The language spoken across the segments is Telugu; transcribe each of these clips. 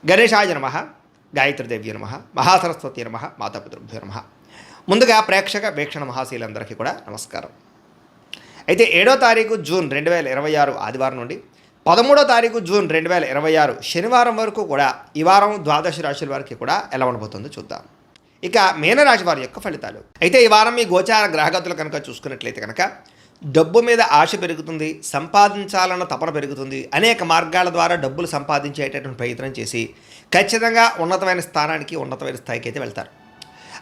గణేశాయ నమః, గాయత్రీదేవ్య నమః, మహాసరస్వతి నమః, మాతాపితృభ్యో నమః. ముందుగా ప్రేక్షక వీక్షణ మహాశీలందరికీ కూడా నమస్కారం. అయితే 7వ తారీఖు జూన్ 2026 ఆదివారం నుండి 13వ తారీఖు జూన్ 2026 శనివారం వరకు కూడా ఈ వారం ద్వాదశ రాశుల వారికి కూడా ఎలా ఉండబోతుందో చూద్దాం. ఇక మీనరాశి వారి యొక్క ఫలితాలు. అయితే ఈ వారం మీ గోచార గ్రహగతులు కనుక చూసుకున్నట్లయితే కనుక డబ్బు మీద ఆశ పెరుగుతుంది, సంపాదించాలన్న తపన పెరుగుతుంది. అనేక మార్గాల ద్వారా డబ్బులు సంపాదించేటటువంటి ప్రయత్నం చేసి ఖచ్చితంగా ఉన్నతమైన స్థానానికి, ఉన్నతమైన స్థాయికి అయితే వెళ్తారు.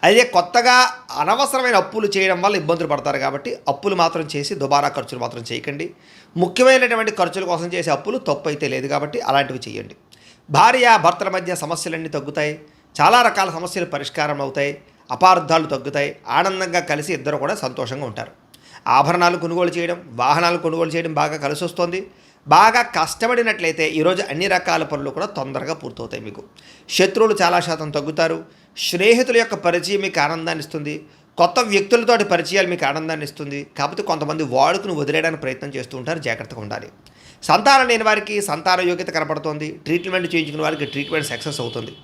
అయితే కొత్తగా అనవసరమైన అప్పులు చేయడం వల్ల ఇబ్బందులు పడతారు కాబట్టి అప్పులు మాత్రం చేసి దుబారా ఖర్చులు మాత్రం చేయకండి. ముఖ్యమైనటువంటి ఖర్చుల కోసం చేసే అప్పులు తప్పు అయితే లేదు కాబట్టి అలాంటివి చేయండి. భార్య భర్తల మధ్య సమస్యలన్నీ తగ్గుతాయి, చాలా రకాల సమస్యలు పరిష్కారం అవుతాయి, అపార్థాలు తగ్గుతాయి, ఆనందంగా కలిసి ఇద్దరు కూడా సంతోషంగా ఉంటారు. ఆభరణాలు కొనుగోలు చేయడం, వాహనాలు కొనుగోలు చేయడం బాగా కలిసి వస్తుంది. బాగా కష్టపడినట్లయితే ఈరోజు అన్ని రకాల పనులు కూడా తొందరగా పూర్తవుతాయి. మీకు శత్రువులు చాలా శాతం తగ్గుతారు. స్నేహితుల యొక్క పరిచయం మీకు ఆనందాన్ని ఇస్తుంది. కొత్త వ్యక్తులతోటి పరిచయాలు మీకు ఆనందాన్ని ఇస్తుంది. కాకపోతే కొంతమంది వాడుకుని వదిలేయడానికి ప్రయత్నం చేస్తూ ఉంటారు, జాగ్రత్తగా ఉండాలి. సంతానం లేని వారికి సంతాన యోగ్యత కనపడుతోంది. ట్రీట్మెంట్ చేయించుకున్న వారికి ట్రీట్మెంట్ సక్సెస్ అవుతుంది.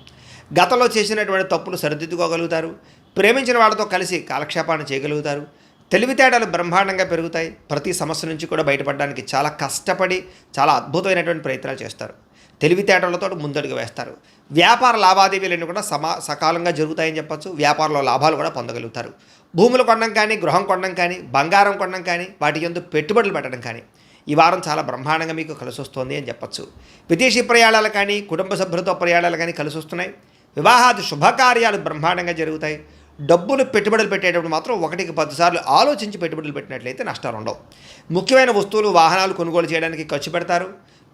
గతంలో చేసినటువంటి తప్పులు సరిదిద్దుకోగలుగుతారు. ప్రేమించిన వాళ్ళతో కలిసి కాలక్షేపాన్ని చేయగలుగుతారు. తెలివితేటలు బ్రహ్మాండంగా పెరుగుతాయి. ప్రతి సమస్య నుంచి కూడా బయటపడడానికి చాలా కష్టపడి చాలా అద్భుతమైనటువంటి ప్రయత్నాలు చేస్తారు. తెలివితేటలతో ముందడుగు వేస్తారు. వ్యాపార లావాదేవీలన్నీ కూడా సకాలంగా జరుగుతాయని చెప్పచ్చు. వ్యాపారంలో లాభాలు కూడా పొందగలుగుతారు. భూములు కొనడం కానీ, గృహం కొనడం కానీ, బంగారం కొనడం కానీ, వాటి యందు పెట్టుబడులు పెట్టడం కానీ ఈ వారం చాలా బ్రహ్మాండంగా మీకు కలిసి వస్తుంది అని చెప్పచ్చు. విదేశీ ప్రయాణాలు కానీ, కుటుంబ సభ్యులతో ప్రయాణాలు కానీ కలిసి వస్తున్నాయి. వివాహాది శుభకార్యాలు బ్రహ్మాండంగా జరుగుతాయి. డబ్బులు పెట్టుబడులు పెట్టేటప్పుడు మాత్రం 1కి 10 సార్లు ఆలోచించి పెట్టుబడులు పెట్టినట్లయితే నష్టాలు ఉండవు. ముఖ్యమైన వస్తువులు, వాహనాలు కొనుగోలు చేయడానికి ఖర్చు పెడతారు.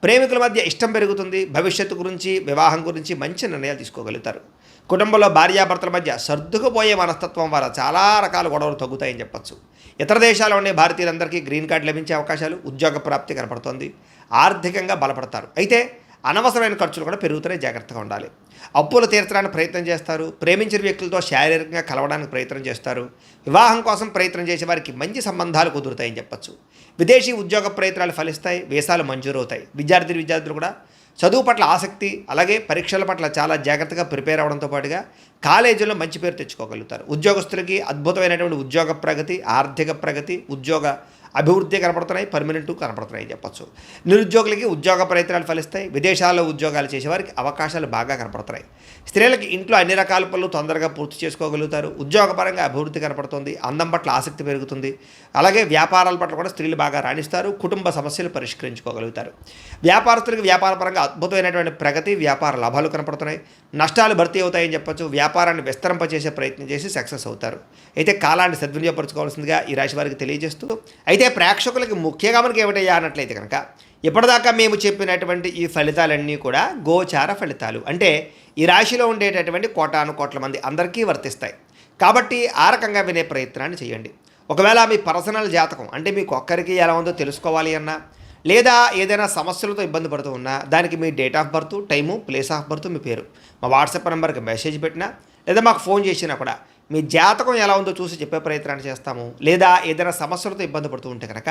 ప్రేమికుల మధ్య ఇష్టం పెరుగుతుంది. భవిష్యత్తు గురించి, వివాహం గురించి మంచి నిర్ణయాలు తీసుకోగలుగుతారు. కుటుంబంలో భార్యాభర్తల మధ్య సర్దుకుపోయే మనస్తత్వం వల్ల చాలా రకాల గొడవలు తగ్గుతాయని చెప్పచ్చు. ఇతర దేశాల్లో ఉండే భారతీయులందరికీ గ్రీన్ కార్డు లభించే అవకాశాలు, ఉద్యోగ ప్రాప్తి కనపడుతోంది. ఆర్థికంగా బలపడతారు. అయితే అనవసరమైన ఖర్చులు కూడా పెరుగుతూనే జాగ్రత్తగా ఉండాలి. అప్పులు తీర్చడానికి ప్రయత్నం చేస్తారు. ప్రేమించిన వ్యక్తులతో శారీరకంగా కలవడానికి ప్రయత్నం చేస్తారు. వివాహం కోసం ప్రయత్నం చేసే వారికి మంచి సంబంధాలు కుదురుతాయని చెప్పచ్చు. విదేశీ ఉద్యోగ ప్రయత్నాలు ఫలిస్తాయి. వీసాలు మంజూరవుతాయి. విద్యార్థులు కూడా చదువు పట్ల ఆసక్తి, అలాగే పరీక్షల పట్ల చాలా జాగ్రత్తగా ప్రిపేర్ అవ్వడంతో పాటుగా కాలేజీలో మంచి పేరు తెచ్చుకోగలుగుతారు. ఉద్యోగస్తులకి అద్భుతమైనటువంటి ఉద్యోగ ప్రగతి, ఆర్థిక ప్రగతి, ఉద్యోగ అభివృద్ధి కనపడుతున్నాయి. పర్మనెంట్ కనపడుతున్నాయి చెప్పచ్చు. నిరుద్యోగులకి ఉద్యోగ ప్రయత్నాలు ఫలిస్తాయి. విదేశాల్లో ఉద్యోగాలు చేసేవారికి అవకాశాలు బాగా కనపడుతున్నాయి. స్త్రీలకి ఇంట్లో అన్ని రకాల పనులు తొందరగా పూర్తి చేసుకోగలుగుతారు. ఉద్యోగపరంగా అభివృద్ధి కనపడుతుంది. అందం పట్ల ఆసక్తి పెరుగుతుంది. అలాగే వ్యాపారాల పట్ల కూడా స్త్రీలు బాగా రాణిస్తారు. కుటుంబ సమస్యలు పరిష్కరించుకోగలుగుతారు. వ్యాపారస్తులకి వ్యాపారపరంగా అద్భుతమైనటువంటి ప్రగతి, వ్యాపార లాభాలు కనపడుతున్నాయి. నష్టాలు భర్తీ అవుతాయని చెప్పచ్చు. వ్యాపారాన్ని విస్తరింపచేసే ప్రయత్నం చేసి సక్సెస్ అవుతారు. అయితే కాలాన్ని సద్వినియోగపరచుకోవాల్సిందిగా ఈ రాశి వారికి తెలియజేస్తూ, అయితే ప్రేక్షకులకి ముఖ్యంగా మనకి ఏమిటయ్యా అన్నట్లయితే కనుక ఇప్పటిదాకా మేము చెప్పినటువంటి ఈ ఫలితాలన్నీ కూడా గోచార ఫలితాలు. అంటే ఈ రాశిలో ఉండేటటువంటి కోటాను కోట్ల మంది అందరికీ వర్తిస్తాయి. కాబట్టి ఆ రకంగా వినే ప్రయత్నాన్ని చేయండి. ఒకవేళ మీ పర్సనల్ జాతకం అంటే మీకు ఒక్కరికి ఎలా ఉందో తెలుసుకోవాలి అన్నా, లేదా ఏదైనా సమస్యలతో ఇబ్బంది పడుతూ ఉన్నా దానికి మీ date of birth, time, place of birth, మీ పేరు మా వాట్సాప్ నెంబర్కి మెసేజ్ పెట్టినా, లేదా మాకు ఫోన్ చేసినా కూడా మీ జాతకం ఎలా ఉందో చూసి చెప్పే ప్రయత్నాన్ని చేస్తాము. లేదా ఏదైనా సమస్యలతో ఇబ్బంది పడుతూ ఉంటే కనుక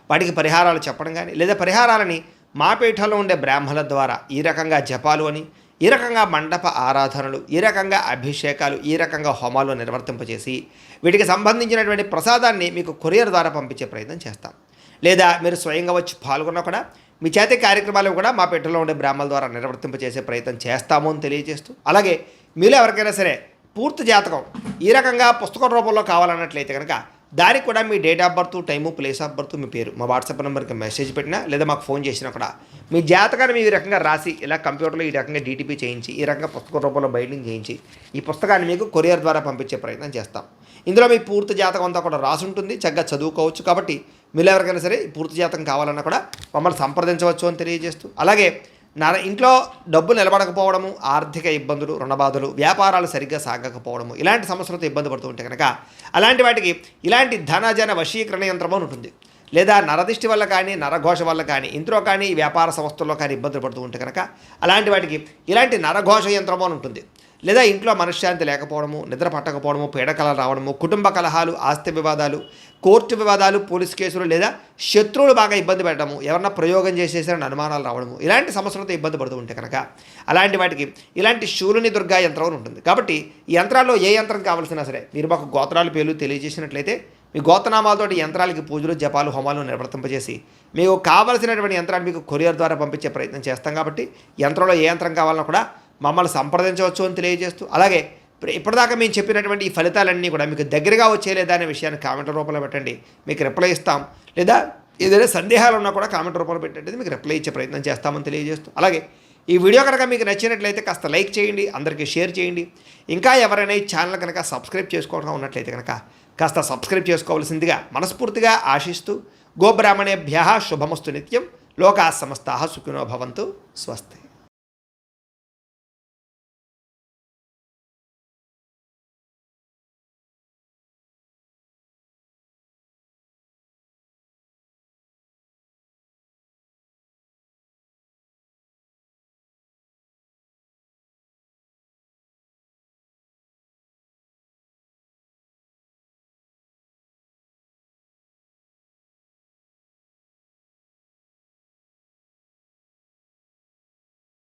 వాటికి పరిహారాలు చెప్పడం కానీ, లేదా పరిహారాలని మా పీఠంలో ఉండే బ్రాహ్మణుల ద్వారా ఈ రకంగా జపాలు అని, ఈ రకంగా మండప ఆరాధనలు, ఈ రకంగా అభిషేకాలు, ఈ రకంగా హోమాలు నిర్వర్తింపజేసి వీటికి సంబంధించినటువంటి ప్రసాదాన్ని మీకు కొరియర్ ద్వారా పంపించే ప్రయత్నం చేస్తాం. లేదా మీరు స్వయంగా వచ్చి పాల్గొన్నా కూడా మీ చేతి కార్యక్రమాలు కూడా మా పీఠంలో ఉండే బ్రాహ్మణుల ద్వారా నిర్వర్తింపజేసే ప్రయత్నం చేస్తాము అని తెలియజేస్తూ, అలాగే మీలో ఎవరికైనా సరే పూర్తి జాతకం ఈ రకంగా పుస్తకం రూపంలో కావాలన్నట్లయితే కనుక దానికి కూడా మీ date of birth, time, place of birth, మీ పేరు మా వాట్సాప్ నెంబర్కి మెసేజ్ పెట్టినా, లేదా మాకు ఫోన్ చేసినా కూడా మీ జాతకాన్ని మీ ఈ రకంగా రాసి ఇలా కంప్యూటర్లో ఈ రకంగా డీటీపీ చేయించి, ఈ రకంగా పుస్తకం రూపంలో బైండింగ్ చేయించి ఈ పుస్తకాన్ని మీకు కొరియర్ ద్వారా పంపించే ప్రయత్నం చేస్తాం. ఇందులో మీ పూర్తి జాతకం అంతా కూడా రాసి ఉంటుంది. చక్కగా చదువుకోవచ్చు. కాబట్టి మీరు ఎవరికైనా సరే పూర్తి జాతకం కావాలన్నా కూడా మమ్మల్ని సంప్రదించవచ్చు అని తెలియజేస్తూ, అలాగే ఇంట్లో డబ్బు నిలబడకపోవడము, ఆర్థిక ఇబ్బందులు, రుణబాధలు, వ్యాపారాలు సరిగ్గా సాగకపోవడము, ఇలాంటి సమస్యలతో ఇబ్బంది పడుతూ ఉంటే కనుక అలాంటి వాటికి ఇలాంటి ధనజన వశీకరణ యంత్రం అని ఉంటుంది. లేదా నరదిష్టి వల్ల కానీ, నరఘోష వల్ల కానీ, ఇంట్లో కానీ, వ్యాపార సంస్థల్లో కానీ ఇబ్బందులు పడుతూ ఉంటే కనుక అలాంటి వాటికి ఇలాంటి నరఘోష యంత్రం అని ఉంటుంది. లేదా ఇంట్లో మనశ్శాంతి లేకపోవడము, నిద్ర పట్టకపోవడము, పీడకలలు రావడము, కుటుంబ కలహాలు, ఆస్తి వివాదాలు, కోర్టు వివాదాలు, పోలీస్ కేసులు, లేదా శత్రువులు బాగా ఇబ్బంది పెట్టడము, ఎవరన్నా ప్రయోగం చేసేసారని అనుమానాలు రావడము, ఇలాంటి సమస్యలతో ఇబ్బంది పడుతూ ఉంటే కనుక అలాంటి వాటికి ఇలాంటి శూలుని దుర్గా యంత్రం అని ఉంటుంది. కాబట్టి ఈ యంత్రాల్లో ఏ యంత్రం కావాల్సినా సరే మీరు మాకు గోత్రాలు పేర్లు తెలియజేసినట్లయితే మీ గోత్రనామాలతోటి యంత్రాలకి పూజలు, జపాలు, హోమాలు నిర్వర్తింపజేసి మీకు కావలసినటువంటి యంత్రాన్ని మీకు కొరియర్ ద్వారా పంపించే ప్రయత్నం చేస్తాం. కాబట్టి యంత్రంలో ఏ యంత్రం కావాలన్నా కూడా మమ్మల్ని సంప్రదించవచ్చు అని తెలియజేస్తూ, అలాగే ఇప్పటిదాకా మేము చెప్పినటువంటి ఈ ఫలితాలన్నీ కూడా మీకు దగ్గరగా వచ్చేలేదా అనే విషయాన్ని కామెంట్ రూపంలో పెట్టండి, మీకు రిప్లై ఇస్తాం. లేదా ఏదైనా సందేహాలు ఉన్నా కూడా కామెంట్ రూపంలో పెట్టండి, మీకు రిప్లై ఇచ్చే ప్రయత్నం చేస్తామని తెలియజేస్తూ, అలాగే ఈ వీడియో కనుక మీకు నచ్చినట్లయితే కాస్త లైక్ చేయండి, అందరికీ షేర్ చేయండి. ఇంకా ఎవరైనా ఈ ఛానల్ కనుక సబ్స్క్రైబ్ చేసుకోవడం ఉన్నట్లయితే కనుక కాస్త సబ్స్క్రైబ్ చేసుకోవాల్సిందిగా మనస్ఫూర్తిగా ఆశిస్తూ, గోబ్రాహ్మణేభ్యః శుభమస్తు నిత్యం, లోకాः సమస్తాः సుఖినో భవంతు. స్వస్తి.